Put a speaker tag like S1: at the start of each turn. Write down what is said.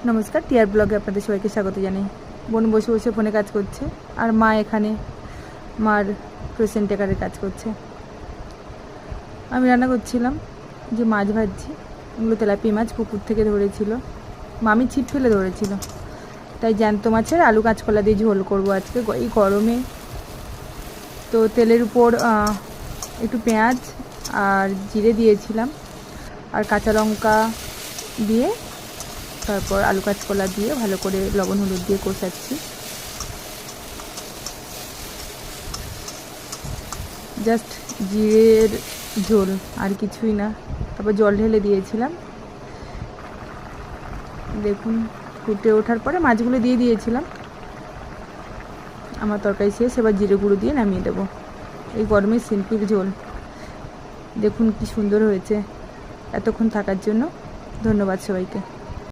S1: নমস্কার, টিআর ব্লগে আপনাদের সবাইকে স্বাগত জানাই। বোন বসে বসে ফোনে কাজ করছে আর মা এখানে মার প্রেসেন্টেকারের কাজ করছে। আমি রান্না করছিলাম, যে মাছ ভাজছি, এগুলো তেলাপিয়া মাছ পুকুর থেকে ধরেছিল, মামি ছিপ ফেলে ধরেছিল, তাই জ্যান্ত মাছের আলু কাঁচকলা দিয়ে ঝোল করব আজকে এই গরমে। তো তেলের উপর একটু পেঁয়াজ আর জিরে দিয়েছিলাম, আর কাঁচা লঙ্কা দিয়ে তারপর আলু কাঁচকলা দিয়ে ভালো করে লবণ হলুদ দিয়ে কষাচ্ছি। জাস্ট জিরের ঝোল, আর কিছুই না। তারপর জল ঢেলে দিয়েছিলাম, দেখুন ফুটে ওঠার পরে মাছগুলো দিয়ে দিয়েছিলাম। আমার তরকারি শেষ, এবার জিরে গুঁড়ো দিয়ে নামিয়ে দেবো। এই গরমে সিম্পল ঝোল, দেখুন কি সুন্দর হয়েছে। এতক্ষণ থাকার জন্য ধন্যবাদ সবাইকে।